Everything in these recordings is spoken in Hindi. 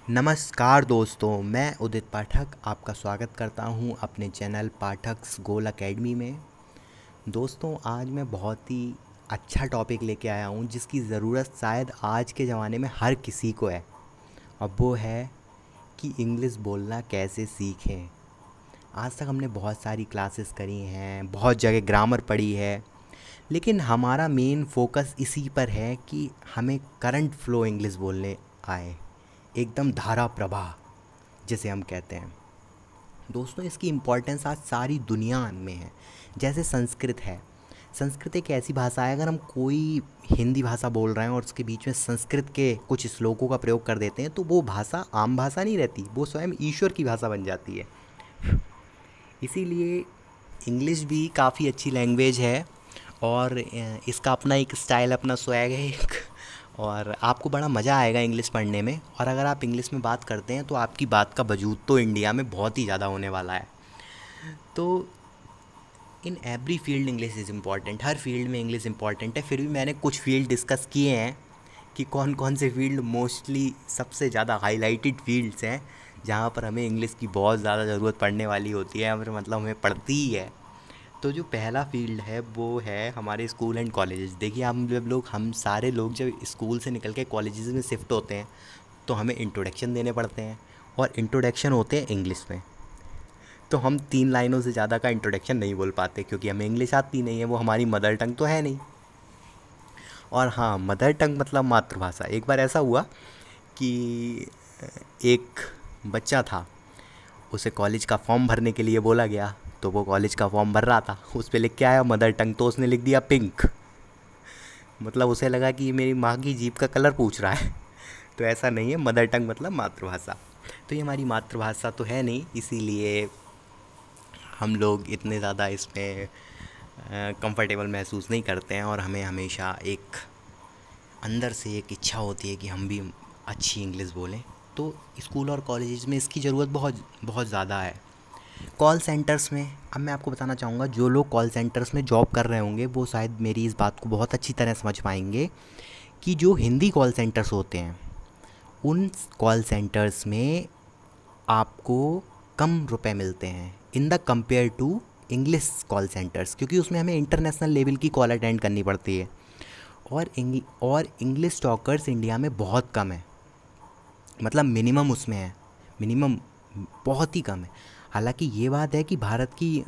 नमस्कार दोस्तों, मैं उदित पाठक आपका स्वागत करता हूं अपने चैनल पाठक्स गोल एकेडमी में। दोस्तों, आज मैं बहुत ही अच्छा टॉपिक लेके आया हूं जिसकी ज़रूरत शायद आज के ज़माने में हर किसी को है। और वो है कि इंग्लिश बोलना कैसे सीखें। आज तक हमने बहुत सारी क्लासेस करी हैं, बहुत जगह ग्रामर पढ़ी है, लेकिन हमारा मेन फोकस इसी पर है कि हमें करंट फ्लो इंग्लिश बोलने आए, एकदम धारा प्रवाह जिसे हम कहते हैं। दोस्तों, इसकी इम्पोर्टेंस आज सारी दुनिया में है। जैसे संस्कृत है, संस्कृत एक ऐसी भाषा है, अगर हम कोई हिंदी भाषा बोल रहे हैं और उसके बीच में संस्कृत के कुछ श्लोकों का प्रयोग कर देते हैं तो वो भाषा आम भाषा नहीं रहती, वो स्वयं ईश्वर की भाषा बन जाती है। इसीलिए इंग्लिश भी काफ़ी अच्छी लैंग्वेज है और इसका अपना एक स्टाइल, अपना स्वैग है एक, और आपको बड़ा मज़ा आएगा इंग्लिश पढ़ने में। और अगर आप इंग्लिश में बात करते हैं तो आपकी बात का वजूद तो इंडिया में बहुत ही ज़्यादा होने वाला है। तो in every field English is important, her field में इंग्लिश इम्पॉर्टेंट है। फिर भी मैंने कुछ फील्ड डिस्कस किए हैं कि कौन कौन से फील्ड मोस्टली सबसे ज़्यादा हाईलाइटेड फील्ड्स हैं जहाँ पर हमें इंग्लिश की बहुत ज़्यादा ज़रूरत पड़ने वाली होती है, और मतलब हमें पड़ती ही है। तो जो पहला फील्ड है वो है हमारे स्कूल एंड कॉलेजेस। देखिए, हम सारे लोग जब स्कूल से निकल के कॉलेजेस में शिफ्ट होते हैं तो हमें इंट्रोडक्शन देने पड़ते हैं, और इंट्रोडक्शन होते हैं इंग्लिश में। तो हम 3 लाइनों से ज़्यादा का इंट्रोडक्शन नहीं बोल पाते क्योंकि हमें इंग्लिश आती नहीं है, वो हमारी मदर टंग तो है नहीं। और हाँ, मदर टंग मतलब मातृभाषा। एक बार ऐसा हुआ कि एक बच्चा था, उसे कॉलेज का फॉर्म भरने के लिए बोला गया, तो वो कॉलेज का फॉर्म भर रहा था। उस पर लिख के आया मदर टंग, तो उसने लिख दिया पिंक। मतलब उसे लगा कि ये मेरी माँ की जीभ का कलर पूछ रहा है। तो ऐसा नहीं है, मदर टंग मतलब मातृभाषा। तो ये हमारी मातृभाषा तो है नहीं, इसीलिए हम लोग इतने ज़्यादा इसमें कंफर्टेबल महसूस नहीं करते हैं, और हमें हमेशा एक अंदर से एक इच्छा होती है कि हम भी अच्छी इंग्लिश बोलें। तो स्कूल और कॉलेजेस में इसकी ज़रूरत बहुत बहुत ज़्यादा है। कॉल सेंटर्स में, अब मैं आपको बताना चाहूँगा, जो लोग कॉल सेंटर्स में जॉब कर रहे होंगे वो शायद मेरी इस बात को बहुत अच्छी तरह समझ पाएंगे कि जो हिंदी कॉल सेंटर्स होते हैं उन कॉल सेंटर्स में आपको कम रुपए मिलते हैं in the compare to English call centres, क्योंकि उसमें हमें इंटरनेशनल लेवल की कॉल अटेंड करनी पड़ती है। और इंग्लिश टॉकर्स इंडिया में बहुत कम है, मतलब मिनिमम उसमें है, मिनिमम बहुत ही कम है। हालांकि ये बात है कि भारत की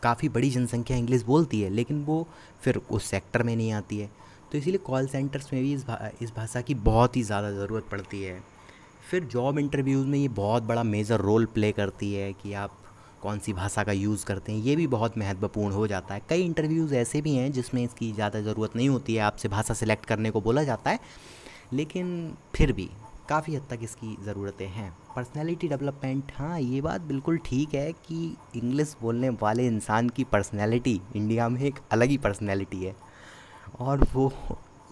काफ़ी बड़ी जनसंख्या इंग्लिश बोलती है, लेकिन वो फिर उस सेक्टर में नहीं आती है। तो इसीलिए कॉल सेंटर्स में भी इस भाषा की बहुत ही ज़्यादा ज़रूरत पड़ती है। फिर जॉब इंटरव्यूज़ में ये बहुत बड़ा मेजर रोल प्ले करती है कि आप कौन सी भाषा का यूज़ करते हैं, ये भी बहुत महत्वपूर्ण हो जाता है। कई इंटरव्यूज़ ऐसे भी हैं जिसमें इसकी ज़्यादा ज़रूरत नहीं होती है, आपसे भाषा सेलेक्ट करने को बोला जाता है, लेकिन फिर भी काफ़ी हद तक इसकी ज़रूरतें हैं। पर्सनैलिटी डेवलपमेंट, हाँ ये बात बिल्कुल ठीक है कि इंग्लिश बोलने वाले इंसान की पर्सनैलिटी इंडिया में एक अलग ही पर्सनैलिटी है, और वो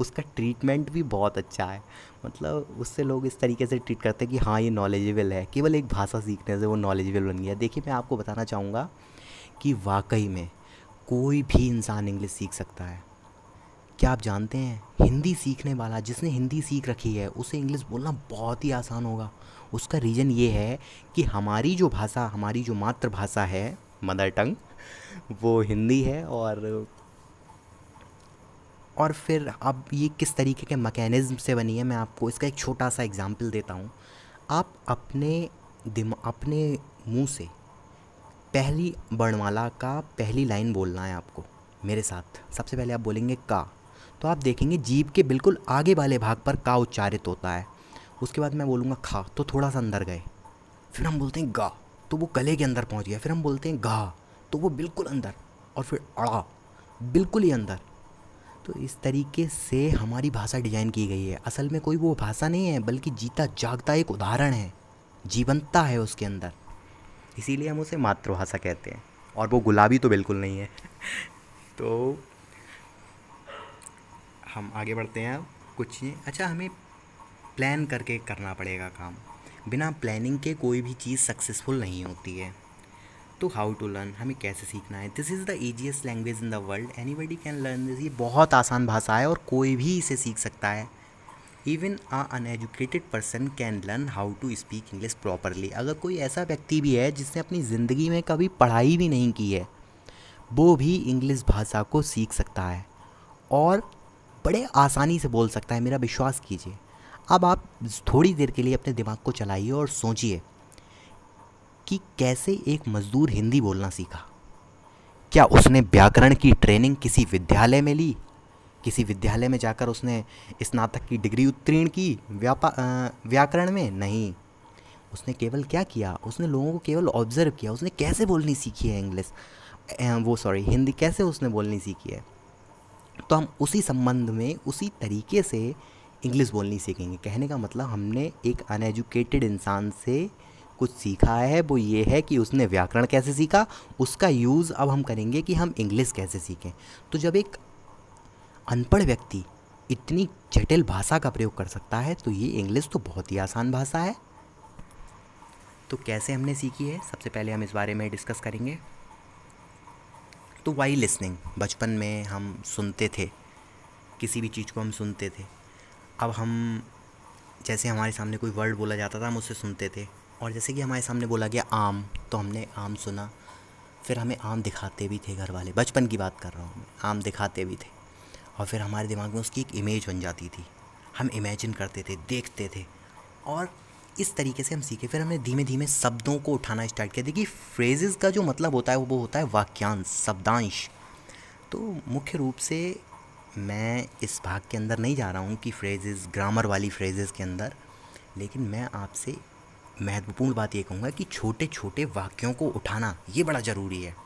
उसका ट्रीटमेंट भी बहुत अच्छा है। मतलब उससे लोग इस तरीके से ट्रीट करते हैं कि हाँ ये नॉलेजेबल है, केवल एक भाषा सीखने से वो नॉलेजेबल बन गया। देखिए, मैं आपको बताना चाहूँगा कि वाकई में कोई भी इंसान इंग्लिश सीख सकता है। क्या आप जानते हैं, हिंदी सीखने वाला, जिसने हिंदी सीख रखी है, उसे इंग्लिश बोलना बहुत ही आसान होगा। उसका रीज़न ये है कि हमारी जो भाषा, हमारी जो मातृभाषा है, मदर टंग, वो हिंदी है। और फिर अब ये किस तरीके के मैकेनिज़्म से बनी है, मैं आपको इसका एक छोटा सा एग्जांपल देता हूँ। आप अपने मुंह से पहली वर्णमाला का पहली लाइन बोलना है आपको मेरे साथ। सबसे पहले आप बोलेंगे का, तो आप देखेंगे जीभ के बिल्कुल आगे वाले भाग पर का उच्चारित होता है। उसके बाद मैं बोलूँगा खा, तो थोड़ा सा अंदर गए। फिर हम बोलते हैं गा, तो वो गले के अंदर पहुँच गया। फिर हम बोलते हैं गा, तो वो बिल्कुल अंदर। और फिर अड़ा, बिल्कुल ही अंदर। तो इस तरीके से हमारी भाषा डिज़ाइन की गई है। असल में कोई वो भाषा नहीं है, बल्कि जीता जागता एक उदाहरण है, जीवंतता है उसके अंदर। इसीलिए हम उसे मातृभाषा कहते हैं, और वो गुलाबी तो बिल्कुल नहीं है। तो हम आगे बढ़ते हैं। अब कुछ नहीं, अच्छा, हमें प्लान करके करना पड़ेगा काम। बिना प्लानिंग के कोई भी चीज़ सक्सेसफुल नहीं होती है। तो हाउ टू लर्न, हमें कैसे सीखना है। This is the easiest language in the world, anybody can learn this. ये बहुत आसान भाषा है और कोई भी इसे सीख सकता है। Even a uneducated person can learn how to speak English properly. अगर कोई ऐसा व्यक्ति भी है जिसने अपनी ज़िंदगी में कभी पढ़ाई भी नहीं की है, वो भी इंग्लिश भाषा को सीख सकता है और बड़े आसानी से बोल सकता है, मेरा विश्वास कीजिए। अब आप थोड़ी देर के लिए अपने दिमाग को चलाइए और सोचिए कि कैसे एक मज़दूर हिंदी बोलना सीखा। क्या उसने व्याकरण की ट्रेनिंग किसी विद्यालय में ली? किसी विद्यालय में जाकर उसने स्नातक की डिग्री उत्तीर्ण की व्याकरण में? नहीं। उसने केवल क्या किया, उसने लोगों को केवल ऑब्ज़र्व किया। उसने कैसे बोलनी सीखी है इंग्लिश, हिंदी कैसे उसने बोलनी सीखी है। तो हम उसी संबंध में उसी तरीके से इंग्लिश बोलनी सीखेंगे। कहने का मतलब हमने एक अनएजुकेटेड इंसान से कुछ सीखा है, वो ये है कि उसने व्याकरण कैसे सीखा, उसका यूज़ अब हम करेंगे कि हम इंग्लिश कैसे सीखें। तो जब एक अनपढ़ व्यक्ति इतनी जटिल भाषा का प्रयोग कर सकता है तो ये इंग्लिश तो बहुत ही आसान भाषा है। तो कैसे हमने सीखी है, सबसे पहले हम इस बारे में डिस्कस करेंगे। तो वाइल लिसनिंग, बचपन में हम सुनते थे, किसी भी चीज़ को हम सुनते थे। अब हम जैसे हमारे सामने कोई वर्ड बोला जाता था हम उससे सुनते थे, और जैसे कि हमारे सामने बोला गया आम, तो हमने आम सुना। फिर हमें आम दिखाते भी थे घर वाले, बचपन की बात कर रहा हूँ मैं, आम दिखाते भी थे, और फिर हमारे दिमाग में उसकी एक इमेज बन जाती थी। हम इमेजिन करते थे, देखते थे, और इस तरीके से हम सीखे। फिर हमने धीमे धीमे शब्दों को उठाना स्टार्ट किया। देखिए, फ्रेजेस का जो मतलब होता है वो होता है वाक्यांश, शब्दांश। तो मुख्य रूप से मैं इस भाग के अंदर नहीं जा रहा हूँ कि फ्रेजेस, ग्रामर वाली फ्रेजेस के अंदर, लेकिन मैं आपसे महत्वपूर्ण बात ये कहूँगा कि छोटे छोटे वाक्यों को उठाना ये बड़ा ज़रूरी है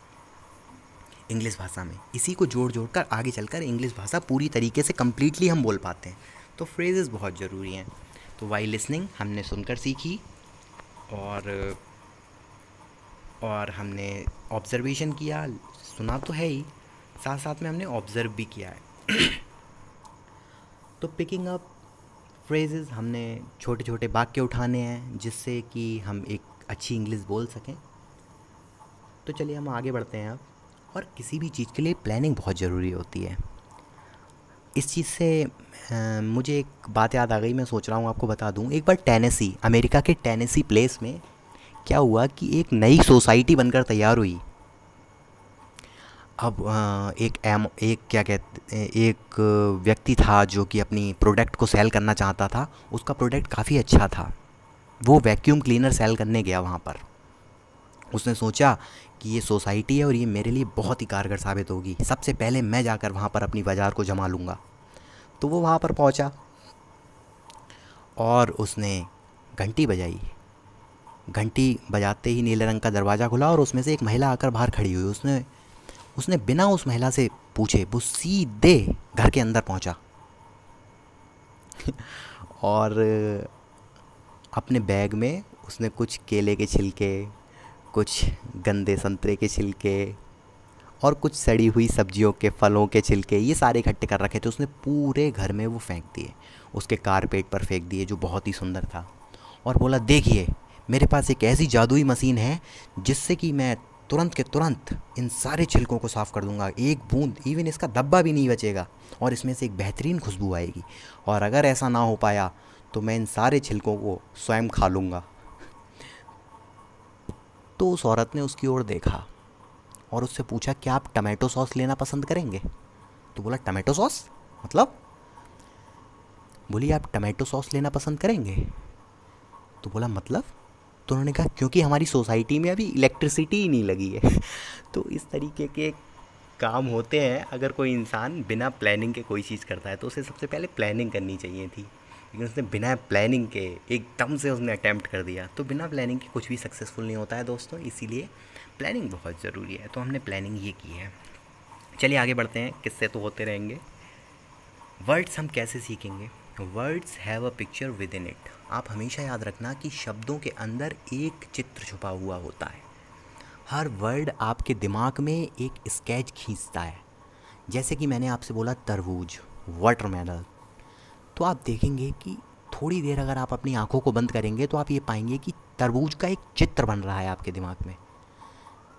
इंग्लिश भाषा में। इसी को जोड़ जोड़ कर आगे चलकर इंग्लिश भाषा पूरी तरीके से कम्प्लीटली हम बोल पाते हैं। तो फ्रेजेस बहुत ज़रूरी हैं। तो वाइल लिसनिंग हमने सुनकर सीखी, और हमने ऑब्ज़र्वेशन किया, सुना तो है ही, साथ साथ में हमने ऑब्ज़र्व भी किया है। तो पिकिंग अप फ्रेजेस, हमने छोटे छोटे वाक्य उठाने हैं जिससे कि हम एक अच्छी इंग्लिश बोल सकें। तो चलिए हम आगे बढ़ते हैं अब। और किसी भी चीज़ के लिए प्लानिंग बहुत ज़रूरी होती है। इस चीज़ से मुझे एक बात याद आ गई, मैं सोच रहा हूँ आपको बता दूँ। एक बार टेनेसी, अमेरिका के टेनेसी प्लेस में क्या हुआ कि एक नई सोसाइटी बनकर तैयार हुई। अब एक व्यक्ति था जो कि अपनी प्रोडक्ट को सेल करना चाहता था। उसका प्रोडक्ट काफ़ी अच्छा था। वो वैक्यूम क्लीनर सेल करने गया वहाँ पर। उसने सोचा कि ये सोसाइटी है और ये मेरे लिए बहुत ही कारगर साबित होगी, सबसे पहले मैं जाकर वहाँ पर अपनी बाज़ार को जमा लूँगा। तो वो वहाँ पर पहुँचा और उसने घंटी बजाई। घंटी बजाते ही नीले रंग का दरवाज़ा खुला और उसमें से एक महिला आकर बाहर खड़ी हुई। उसने बिना उस महिला से पूछे वो सीधे घर के अंदर पहुंचा और अपने बैग में उसने कुछ केले के छिलके, कुछ गंदे संतरे के छिलके और कुछ सड़ी हुई सब्जियों के, फलों के छिलके, ये सारे इकट्ठे कर रखे थे। उसने पूरे घर में वो फेंक दिए, उसके कारपेट पर फेंक दिए जो बहुत ही सुंदर था, और बोला, देखिए मेरे पास एक ऐसी जादुई मशीन है जिससे कि मैं तुरंत के तुरंत इन सारे छिलकों को साफ़ कर दूंगा, एक बूंद, इवन इसका धब्बा भी नहीं बचेगा, और इसमें से एक बेहतरीन खुशबू आएगी। और अगर ऐसा ना हो पाया तो मैं इन सारे छिलकों को स्वयं खा लूँगा। तो उस औरत ने उसकी ओर देखा और उससे पूछा, क्या आप टमाटो सॉस लेना पसंद करेंगे? तो बोला, टमाटो सॉस मतलब? बोली, आप टमाटो सॉस लेना पसंद करेंगे? तो बोला, मतलब? तो उन्होंने कहा, क्योंकि हमारी सोसाइटी में अभी इलेक्ट्रिसिटी ही नहीं लगी है। तो इस तरीके के काम होते हैं। अगर कोई इंसान बिना प्लानिंग के कोई चीज़ करता है तो उसे सबसे पहले प्लानिंग करनी चाहिए थी, लेकिन उसने बिना प्लानिंग के एकदम से उसने अटैम्प्ट कर दिया। तो बिना प्लानिंग के कुछ भी सक्सेसफुल नहीं होता है दोस्तों, इसीलिए प्लानिंग बहुत ज़रूरी है। तो हमने प्लानिंग ये की है। चलिए आगे बढ़ते हैं, किस्से तो होते रहेंगे। वर्ड्स हम कैसे सीखेंगे? Words have a picture with in it. आप हमेशा याद रखना कि शब्दों के अंदर एक चित्र छुपा हुआ होता है। हर वर्ड आपके दिमाग में एक स्केच खींचता है। जैसे कि मैंने आपसे बोला तरबूज, वाटरमेलन, तो आप देखेंगे कि थोड़ी देर अगर आप अपनी आंखों को बंद करेंगे तो आप ये पाएंगे कि तरबूज का एक चित्र बन रहा है आपके दिमाग में।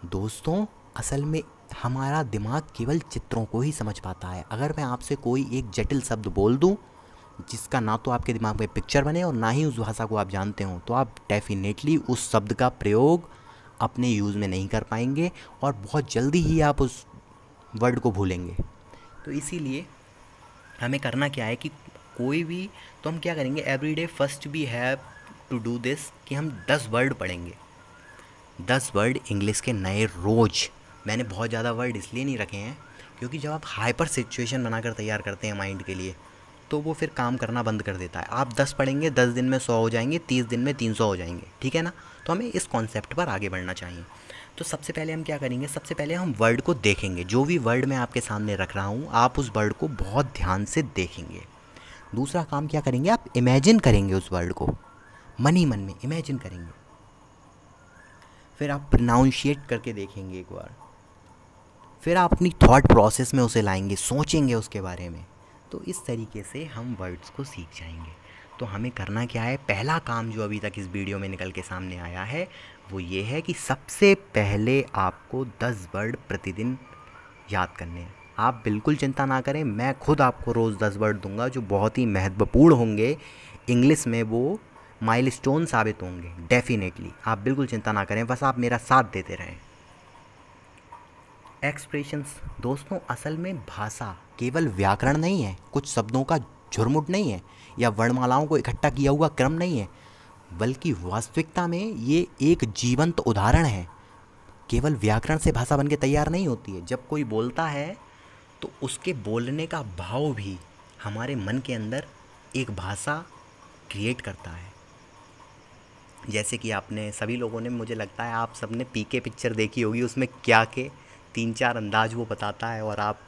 दोस्तों, असल में हमारा दिमाग केवल चित्रों को ही समझ पाता है। अगर मैं आपसे कोई एक जटिल शब्द बोल दूं जिसका ना तो आपके दिमाग में पिक्चर बने और ना ही उस भाषा को आप जानते हो, तो आप डेफिनेटली उस शब्द का प्रयोग अपने यूज़ में नहीं कर पाएंगे और बहुत जल्दी ही आप उस वर्ड को भूलेंगे। तो इसीलिए हमें करना क्या है कि कोई भी, तो हम क्या करेंगे, everyday first we have to do this कि हम 10 वर्ड पढ़ेंगे, 10 वर्ड इंग्लिश के नए रोज़। मैंने बहुत ज़्यादा वर्ड इसलिए नहीं रखे हैं क्योंकि जब आप हाइपर सिचुएशन बनाकर तैयार करते हैं माइंड के लिए तो वो फिर काम करना बंद कर देता है। आप 10 पढ़ेंगे, 10 दिन में 100 हो जाएंगे, 30 दिन में 300 हो जाएंगे, ठीक है ना। तो हमें इस कॉन्सेप्ट पर आगे बढ़ना चाहिए। तो सबसे पहले हम क्या करेंगे, सबसे पहले हम वर्ड को देखेंगे। जो भी वर्ड मैं आपके सामने रख रहा हूँ आप उस वर्ड को बहुत ध्यान से देखेंगे। दूसरा काम क्या करेंगे, आप इमेजिन करेंगे उस वर्ड को, मन ही मन में इमेजिन करेंगे। फिर आप प्रोनाउंशिएट करके देखेंगे एक बार। फिर आप अपनी थॉट प्रोसेस में उसे लाएंगे, सोचेंगे उसके बारे में। तो इस तरीके से हम वर्ड्स को सीख जाएंगे। तो हमें करना क्या है, पहला काम जो अभी तक इस वीडियो में निकल के सामने आया है वो ये है कि सबसे पहले आपको 10 वर्ड प्रतिदिन याद करने हैं। आप बिल्कुल चिंता ना करें, मैं खुद आपको रोज़ 10 वर्ड दूंगा जो बहुत ही महत्वपूर्ण होंगे इंग्लिश में, वो माइलस्टोन साबित होंगे डेफिनेटली। आप बिल्कुल चिंता ना करें, बस आप मेरा साथ देते रहें। एक्सप्रेशंस दोस्तों, असल में भाषा केवल व्याकरण नहीं है, कुछ शब्दों का झुरमुट नहीं है या वर्णमालाओं को इकट्ठा किया हुआ क्रम नहीं है, बल्कि वास्तविकता में ये एक जीवंत उदाहरण है। केवल व्याकरण से भाषा बनके तैयार नहीं होती है। जब कोई बोलता है तो उसके बोलने का भाव भी हमारे मन के अंदर एक भाषा क्रिएट करता है। जैसे कि आपने सभी लोगों ने, मुझे लगता है आप सबने पीके पिक्चर देखी होगी, उसमें क्या के 3-4 अंदाज वो बताता है और आप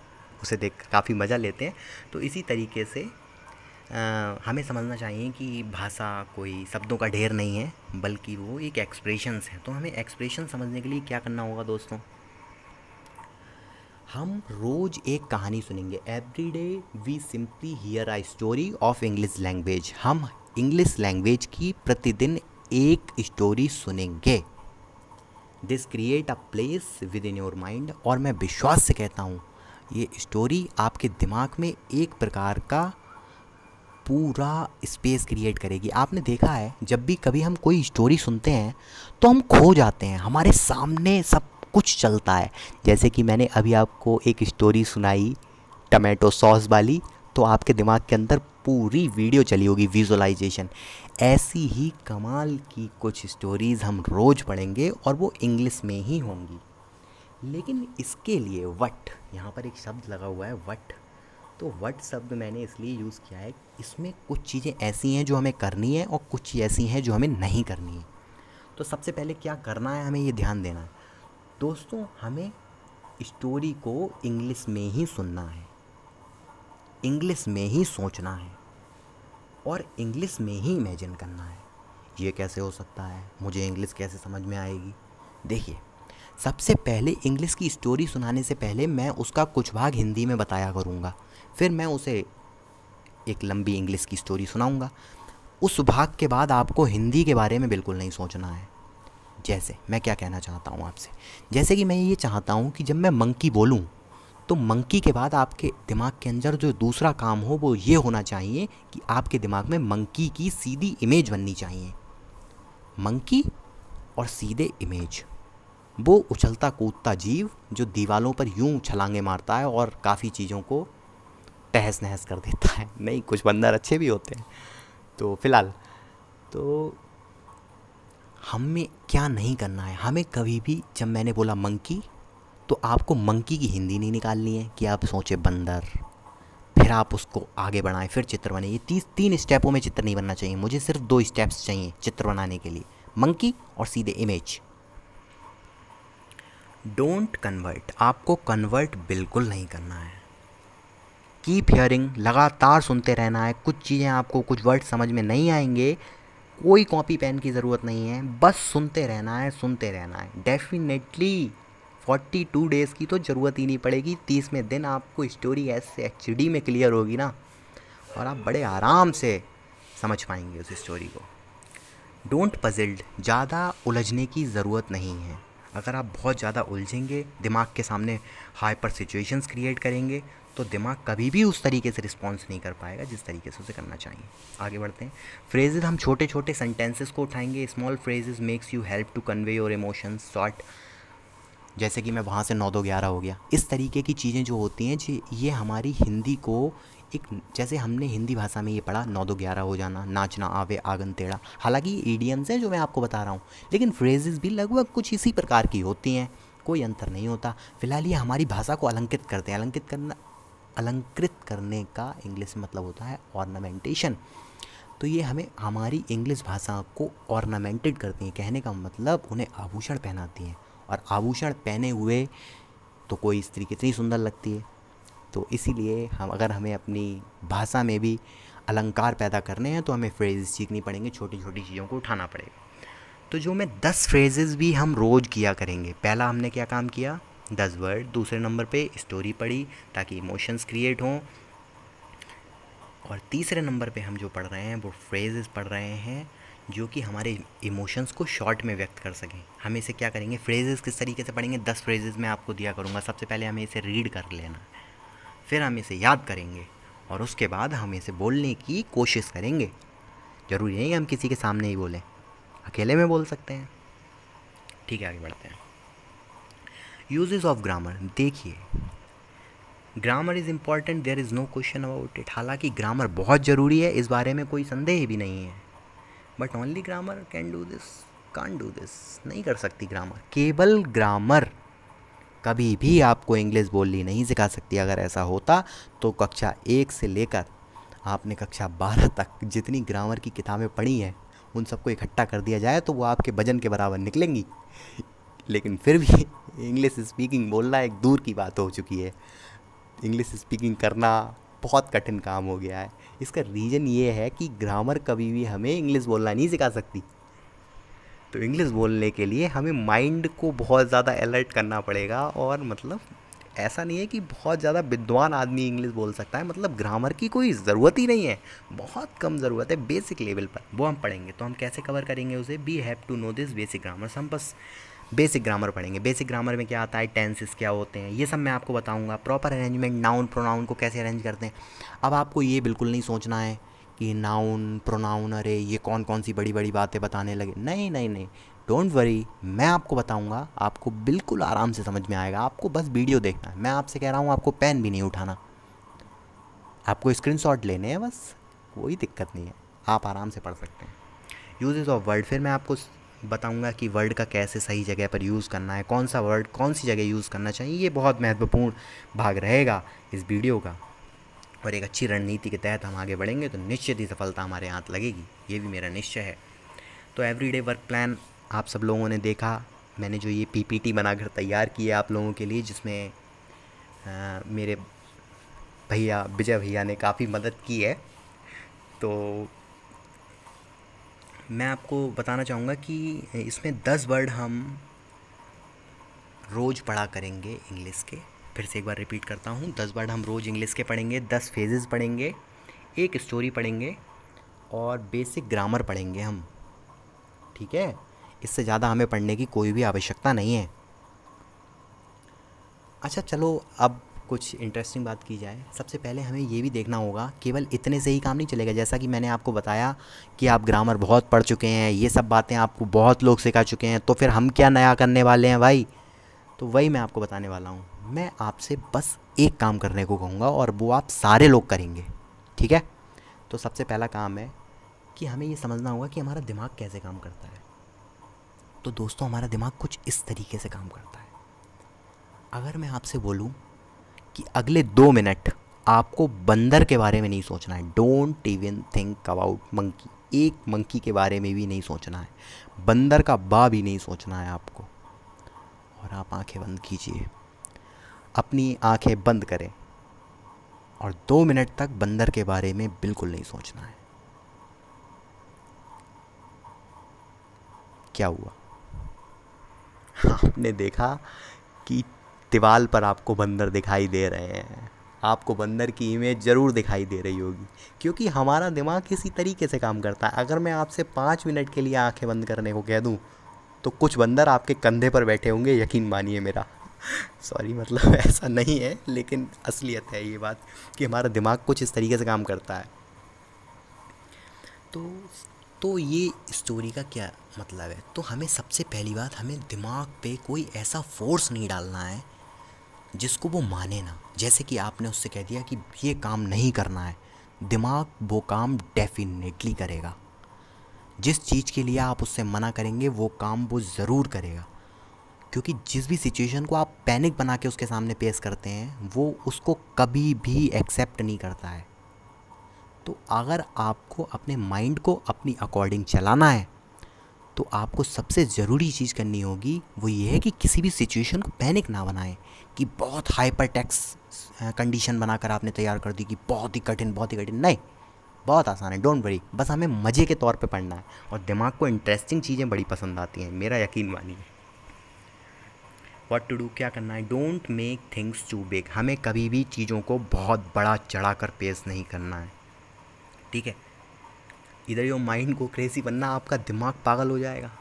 उसे देख काफ़ी मज़ा लेते हैं। तो इसी तरीके से हमें समझना चाहिए कि भाषा कोई शब्दों का ढेर नहीं है, बल्कि वो एक एक्सप्रेशंस है। तो हमें एक्सप्रेशन समझने के लिए क्या करना होगा दोस्तों, हम रोज़ एक कहानी सुनेंगे। Every day we simply hear a story of English language. हम इंग्लिश लैंग्वेज की प्रतिदिन एक स्टोरी सुनेंगे। This create a place within your mind. और मैं विश्वास से कहता हूँ ये स्टोरी आपके दिमाग में एक प्रकार का पूरा स्पेस क्रिएट करेगी। आपने देखा है जब भी कभी हम कोई स्टोरी सुनते हैं तो हम खो जाते हैं, हमारे सामने सब कुछ चलता है। जैसे कि मैंने अभी आपको एक स्टोरी सुनाई टमाटो सॉस वाली, तो आपके दिमाग के अंदर पूरी वीडियो चली होगी, विजुअलाइजेशन। ऐसी ही कमाल की कुछ स्टोरीज़ हम रोज़ पढ़ेंगे और वो इंग्लिश में ही होंगी। लेकिन इसके लिए वट, यहाँ पर एक शब्द लगा हुआ है वट। तो वट शब्द मैंने इसलिए यूज़ किया है, इसमें कुछ चीज़ें ऐसी हैं जो हमें करनी है और कुछ ऐसी हैं जो हमें नहीं करनी है। तो सबसे पहले क्या करना है, हमें ये ध्यान देना है दोस्तों, हमें स्टोरी को इंग्लिश में ही सुनना है, इंग्लिश में ही सोचना है और इंग्लिश में ही इमेजिन करना है। ये कैसे हो सकता है, मुझे इंग्लिश कैसे समझ में आएगी? देखिए, सबसे पहले इंग्लिश की स्टोरी सुनाने से पहले मैं उसका कुछ भाग हिंदी में बताया करूँगा, फिर मैं उसे एक लंबी इंग्लिश की स्टोरी सुनाऊँगा। उस भाग के बाद आपको हिंदी के बारे में बिल्कुल नहीं सोचना है। जैसे मैं क्या कहना चाहता हूँ आपसे, जैसे कि मैं ये चाहता हूँ कि जब मैं मंकी बोलूँ तो मंकी के बाद आपके दिमाग के अंदर जो दूसरा काम हो वो ये होना चाहिए कि आपके दिमाग में मंकी की सीधी इमेज बननी चाहिए। मंकी और सीधे इमेज, वो उछलता कूदता जीव जो दीवालों पर यूं छलांगे मारता है और काफ़ी चीज़ों को तहस नहस कर देता है। नहीं, कुछ बंदर अच्छे भी होते हैं। तो फिलहाल तो हमें क्या नहीं करना है, हमें कभी भी जब मैंने बोला मंकी तो आपको मंकी की हिंदी नहीं निकालनी है कि आप सोचे बंदर, फिर आप उसको आगे बढ़ाएं, फिर चित्र बने। ये 3 स्टेपों में चित्र नहीं बनना चाहिए। मुझे सिर्फ 2 स्टेप्स चाहिए चित्र बनाने के लिए, मंकी और सीधे इमेज। डोंट कन्वर्ट, आपको कन्वर्ट बिल्कुल नहीं करना है। कीप हियरिंग, लगातार सुनते रहना है। कुछ चीज़ें आपको, कुछ वर्ड समझ में नहीं आएंगे, कोई कॉपी पेन की ज़रूरत नहीं है, बस सुनते रहना है, सुनते रहना है। डेफिनेटली 42 डेज़ की तो ज़रूरत ही नहीं पड़ेगी, 30वें दिन आपको स्टोरी ऐसे HD में क्लियर होगी ना, और आप बड़े आराम से समझ पाएंगे उस स्टोरी को। डोंट पजल्ड, ज़्यादा उलझने की ज़रूरत नहीं है। अगर आप बहुत ज़्यादा उलझेंगे, दिमाग के सामने हाइपर सिचुएशंस क्रिएट करेंगे, तो दिमाग कभी भी उस तरीके से रिस्पॉन्स नहीं कर पाएगा जिस तरीके से उसे करना चाहिए। आगे बढ़ते हैं। फ्रेजेस, हम छोटे छोटे सेंटेंसेस को उठाएंगे। Small phrases makes you help to convey your emotions. Short, जैसे कि मैं वहाँ से 9-2-11 हो गया। इस तरीके की चीज़ें जो होती हैं जी, ये हमारी हिंदी को एक, जैसे हमने हिंदी भाषा में ये पढ़ा 9-2-11 हो जाना, नाचना आवे आंगन टेढ़ा। हालांकि ये ईडियम्स हैं जो मैं आपको बता रहा हूँ, लेकिन फ्रेजेस भी लगभग कुछ इसी प्रकार की होती हैं, कोई अंतर नहीं होता। फिलहाल ये हमारी भाषा को अलंकृत करते हैं। अलंकृत करने का इंग्लिश में मतलब होता है ऑर्नामेंटेशन। तो ये हमें हमारी इंग्लिश भाषा को ऑर्नामेंटेड करती हैं। कहने का मतलब उन्हें आभूषण पहनाती हैं, और आभूषण पहने हुए तो कोई स्त्री कितनी सुंदर लगती है। तो इसीलिए अगर हमें अपनी भाषा में भी अलंकार पैदा करने हैं तो हमें फ्रेजेस सीखनी पड़ेंगे, छोटी छोटी चीज़ों को उठाना पड़ेगा। तो जो मैं 10 फ्रेजेस भी हम रोज़ किया करेंगे। पहला हमने क्या काम किया, 10 वर्ड। दूसरे नंबर पे स्टोरी पढ़ी ताकि इमोशंस क्रिएट हों। और तीसरे नंबर पे हम जो पढ़ रहे हैं वो फ्रेजेस पढ़ रहे हैं जो कि हमारे इमोशंस को शॉर्ट में व्यक्त कर सकें। हम इसे क्या करेंगे, फ्रेजेस किस तरीके से पढ़ेंगे, 10 फ्रेजेस मैं आपको दिया करूँगा। सबसे पहले हमें इसे रीड कर लेना है, फिर हम इसे याद करेंगे, और उसके बाद हम इसे बोलने की कोशिश करेंगे। ज़रूरी नहीं है हम किसी के सामने ही बोलें, अकेले में बोल सकते हैं। ठीक है, आगे बढ़ते हैं। Uses of grammar. देखिए, grammar is important, there is no question about it. हालांकि ग्रामर बहुत ज़रूरी है, इस बारे में कोई संदेह भी नहीं है। But only grammar can do this, can't do this. नहीं कर सकती ग्रामर। केवल ग्रामर कभी भी आपको इंग्लिश बोलनी नहीं सिखा सकती। अगर ऐसा होता तो कक्षा 1 से लेकर आपने कक्षा 12 तक जितनी ग्रामर की किताबें पढ़ी हैं उन सबको इकट्ठा कर दिया जाए तो वो आपके वजन के बराबर निकलेंगी। लेकिन फिर भी इंग्लिश स्पीकिंग बोलना एक दूर की बात हो चुकी है। इंग्लिश स्पीकिंग करना बहुत कठिन काम हो गया है। इसका रीज़न ये है कि ग्रामर कभी भी हमें इंग्लिश बोलना नहीं सिखा सकती। तो इंग्लिश बोलने के लिए हमें माइंड को बहुत ज़्यादा अलर्ट करना पड़ेगा। और मतलब ऐसा नहीं है कि बहुत ज़्यादा विद्वान आदमी इंग्लिश बोल सकता है, मतलब ग्रामर की कोई ज़रूरत ही नहीं है, बहुत कम ज़रूरत है। बेसिक लेवल पर वो हम पढ़ेंगे। तो हम कैसे कवर करेंगे उसे, we have to know this basic grammar. हम बस बेसिक ग्रामर पढ़ेंगे। बेसिक ग्रामर में क्या आता है, टेंसेस क्या होते हैं, ये सब मैं आपको बताऊंगा। प्रॉपर अरेंजमेंट, नाउन प्रोनाउन को कैसे अरेंज करते हैं। अब आपको ये बिल्कुल नहीं सोचना है कि नाउन प्रोनाउन, अरे ये कौन कौन सी बड़ी बड़ी बातें बताने लगे। नहीं नहीं नहीं, डोंट वरी, मैं आपको बताऊंगा, आपको बिल्कुल आराम से समझ में आएगा। आपको बस वीडियो देखना है। मैं आपसे कह रहा हूँ आपको पेन भी नहीं उठाना, आपको स्क्रीनशॉट लेने हैं बस, कोई दिक्कत नहीं है, आप आराम से पढ़ सकते हैं। यूजेस ऑफ वर्ड, फिर मैं आपको बताऊंगा कि वर्ड का कैसे सही जगह पर यूज़ करना है, कौन सा वर्ड कौन सी जगह यूज़ करना चाहिए। ये बहुत महत्वपूर्ण भाग रहेगा इस वीडियो का। और एक अच्छी रणनीति के तहत हम आगे बढ़ेंगे तो निश्चित ही सफलता हमारे हाथ लगेगी, ये भी मेरा निश्चय है। तो एवरीडे वर्क प्लान आप सब लोगों ने देखा, मैंने जो ये पीपीटी बनाकर तैयार की है आप लोगों के लिए, जिसमें मेरे भैया विजय भैया ने काफ़ी मदद की है। तो मैं आपको बताना चाहूँगा कि इसमें 10 वर्ड हम रोज़ पढ़ा करेंगे इंग्लिश के। फिर से एक बार रिपीट करता हूँ, 10 वर्ड हम रोज़ इंग्लिश के पढ़ेंगे, 10 फेजेस पढ़ेंगे, एक स्टोरी पढ़ेंगे और बेसिक ग्रामर पढ़ेंगे हम। ठीक है, इससे ज़्यादा हमें पढ़ने की कोई भी आवश्यकता नहीं है। अच्छा चलो, अब कुछ इंटरेस्टिंग बात की जाए। सबसे पहले हमें ये भी देखना होगा, केवल इतने से ही काम नहीं चलेगा। जैसा कि मैंने आपको बताया कि आप ग्रामर बहुत पढ़ चुके हैं, ये सब बातें आपको बहुत लोग सिखा चुके हैं, तो फिर हम क्या नया करने वाले हैं भाई। तो वही मैं आपको बताने वाला हूँ। मैं आपसे बस एक काम करने को कहूँगा और वो आप सारे लोग करेंगे। ठीक है, तो सबसे पहला काम है कि हमें ये समझना होगा कि हमारा दिमाग कैसे काम करता है। तो दोस्तों, हमारा दिमाग कुछ इस तरीके से काम करता है। अगर मैं आपसे बोलूँ कि अगले 2 मिनट आपको बंदर के बारे में नहीं सोचना है, don't even think about monkey, एक मंकी के बारे में भी नहीं सोचना है, बंदर का बा भी नहीं सोचना है आपको। और आप आंखें बंद कीजिए, अपनी आंखें बंद करें और 2 मिनट तक बंदर के बारे में बिल्कुल नहीं सोचना है। क्या हुआ? आपने देखा कि दीवार पर आपको बंदर दिखाई दे रहे हैं, आपको बंदर की इमेज ज़रूर दिखाई दे रही होगी, क्योंकि हमारा दिमाग इसी तरीके से काम करता है। अगर मैं आपसे 5 मिनट के लिए आंखें बंद करने को कह दूं तो कुछ बंदर आपके कंधे पर बैठे होंगे, यकीन मानिए मेरा। सॉरी, मतलब ऐसा नहीं है, लेकिन असलियत है ये बात कि हमारा दिमाग कुछ इस तरीके से काम करता है। तो ये स्टोरी का क्या मतलब है? तो हमें सबसे पहली बात, हमें दिमाग पे कोई ऐसा फोर्स नहीं डालना है जिसको वो माने ना। जैसे कि आपने उससे कह दिया कि ये काम नहीं करना है, दिमाग वो काम डेफिनेटली करेगा। जिस चीज़ के लिए आप उससे मना करेंगे वो काम वो ज़रूर करेगा, क्योंकि जिस भी सिचुएशन को आप पैनिक बना के उसके सामने पेश करते हैं वो उसको कभी भी एक्सेप्ट नहीं करता है। तो अगर आपको अपने माइंड को अपनी अकॉर्डिंग चलाना है तो आपको सबसे ज़रूरी चीज़ करनी होगी वो ये है कि किसी भी सिचुएशन को पैनिक ना बनाएं कि बहुत हाइपर टेक्स कंडीशन बनाकर आपने तैयार कर दी कि बहुत ही कठिन, बहुत ही कठिन। नहीं, बहुत आसान है, डोंट वरी। बस हमें मज़े के तौर पे पढ़ना है और दिमाग को इंटरेस्टिंग चीज़ें बड़ी पसंद आती हैं, मेरा यकीन मानिए। व्हाट टू डू, क्या करना है? Don't make things too big. हमें कभी भी चीज़ों को बहुत बड़ा चढ़ा कर पेश नहीं करना है, ठीक है? इधर योर माइंड को क्रेजी बनना, आपका दिमाग पागल हो जाएगा।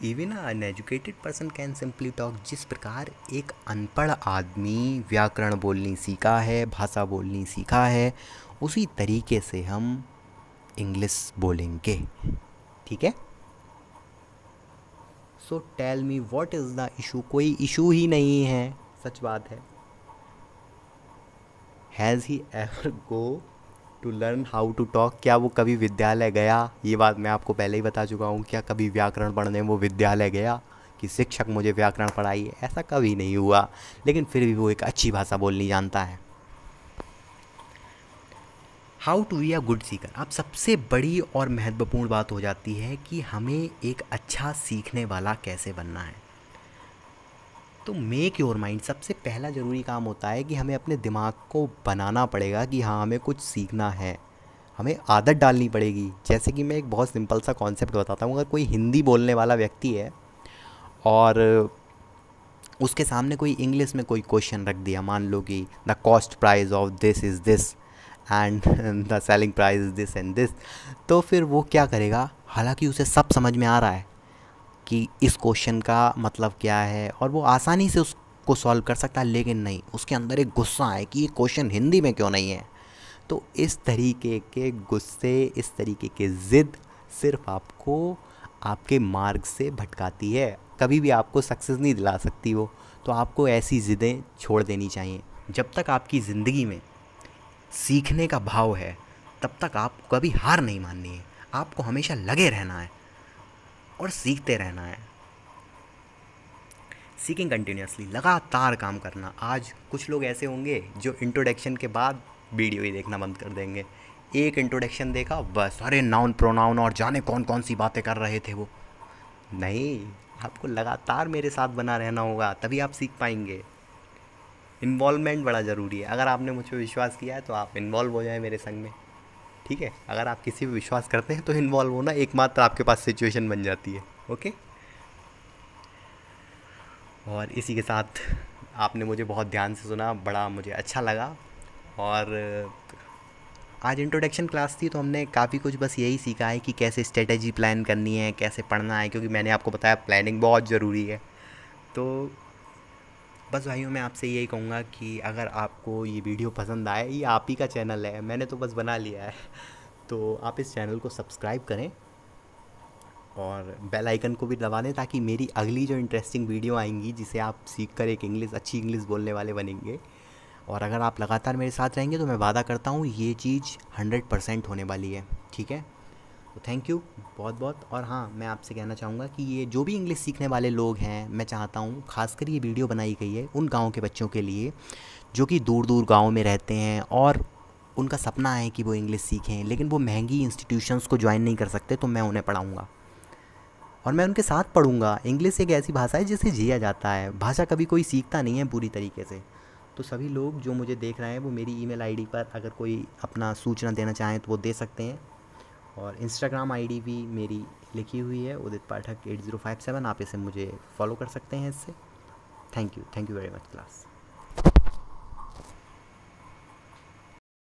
Even uneducated person can simply talk. जिस प्रकार एक अनपढ़ आदमी व्याकरण बोलनी सीखा है, भाषा बोलनी सीखा है, उसी तरीके से हम इंग्लिश बोलेंगे, ठीक है? So tell me what is the issue. कोई इशू ही नहीं है, सच बात है। Has he ever go to learn how to talk. क्या वो कभी विद्यालय गया? ये बात मैं आपको पहले ही बता चुका हूँ। क्या कभी व्याकरण पढ़ने वो विद्यालय गया कि शिक्षक मुझे व्याकरण पढ़ाइए? ऐसा कभी नहीं हुआ, लेकिन फिर भी वो एक अच्छी भाषा बोलनी जानता है। How to be a good seeker. अब सबसे बड़ी और महत्वपूर्ण बात हो जाती है कि हमें एक अच्छा सीखने वाला कैसे बनना है। तो मेक योर माइंड, सबसे पहला ज़रूरी काम होता है कि हमें अपने दिमाग को बनाना पड़ेगा कि हाँ, हमें कुछ सीखना है, हमें आदत डालनी पड़ेगी। जैसे कि मैं एक बहुत सिंपल सा कॉन्सेप्ट बताता हूँ। अगर कोई हिंदी बोलने वाला व्यक्ति है और उसके सामने कोई इंग्लिश में कोई क्वेश्चन रख दिया, मान लो कि the cost price of this is this and the selling price is this and this, तो फिर वो क्या करेगा? हालांकि उसे सब समझ में आ रहा है कि इस क्वेश्चन का मतलब क्या है और वो आसानी से उसको सॉल्व कर सकता है, लेकिन नहीं, उसके अंदर एक गुस्सा है कि ये क्वेश्चन हिंदी में क्यों नहीं है। तो इस तरीके के गुस्से, इस तरीके की ज़िद सिर्फ आपको आपके मार्ग से भटकाती है, कभी भी आपको सक्सेस नहीं दिला सकती वो। तो आपको ऐसी ज़िदें छोड़ देनी चाहिए। जब तक आपकी ज़िंदगी में सीखने का भाव है तब तक आपको कभी हार नहीं माननी है, आपको हमेशा लगे रहना है और सीखते रहना है। सीकिंग कंटिन्यूसली, लगातार काम करना। आज कुछ लोग ऐसे होंगे जो इंट्रोडक्शन के बाद वीडियो ही देखना बंद कर देंगे। एक इंट्रोडक्शन देखा बस, अरे नाउन प्रोनाउन और जाने कौन कौन सी बातें कर रहे थे वो। नहीं, आपको लगातार मेरे साथ बना रहना होगा, तभी आप सीख पाएंगे। इन्वॉल्वमेंट बड़ा ज़रूरी है। अगर आपने मुझ पर विश्वास किया है तो आप इन्वॉल्व हो जाए मेरे संग में, ठीक है? अगर आप किसी पर विश्वास करते हैं तो इन्वॉल्व होना एकमात्र आपके पास सिचुएशन बन जाती है, ओके? और इसी के साथ आपने मुझे बहुत ध्यान से सुना, बड़ा मुझे अच्छा लगा। और आज इंट्रोडक्शन क्लास थी तो हमने काफ़ी कुछ बस यही सीखा है कि कैसे स्ट्रेटेजी प्लान करनी है, कैसे पढ़ना है, क्योंकि मैंने आपको बताया प्लानिंग बहुत ज़रूरी है। तो बस भाइयों, मैं आपसे यही कहूँगा कि अगर आपको ये वीडियो पसंद आए, ये आप ही का चैनल है, मैंने तो बस बना लिया है, तो आप इस चैनल को सब्सक्राइब करें और बेल आइकन को भी दबा दें ताकि मेरी अगली जो इंटरेस्टिंग वीडियो आएंगी जिसे आप सीख कर एक अच्छी इंग्लिश बोलने वाले बनेंगे। और अगर आप लगातार मेरे साथ रहेंगे तो मैं वादा करता हूँ ये चीज़ 100% होने वाली है, ठीक है? तो थैंक यू बहुत बहुत। और हाँ, मैं आपसे कहना चाहूँगा कि ये जो भी इंग्लिश सीखने वाले लोग हैं, मैं चाहता हूँ खासकर ये वीडियो बनाई गई है उन गाँव के बच्चों के लिए जो कि दूर दूर गाँव में रहते हैं और उनका सपना है कि वो इंग्लिश सीखें, लेकिन वो महंगी इंस्टीट्यूशंस को ज्वाइन नहीं कर सकते। तो मैं उन्हें पढ़ाऊँगा और मैं उनके साथ पढ़ूँगा। इंग्लिश एक ऐसी भाषा है जिसे जिया जाता है, भाषा कभी कोई सीखता नहीं है पूरी तरीके से। तो सभी लोग जो मुझे देख रहे हैं वो मेरी ईमेल आईडी पर अगर कोई अपना सूचना देना चाहें तो वो दे सकते हैं। और इंस्टाग्राम आईडी भी मेरी लिखी हुई है, उदित पाठक 8057। आप इसे मुझे फॉलो कर सकते हैं इससे। Thank you very much class.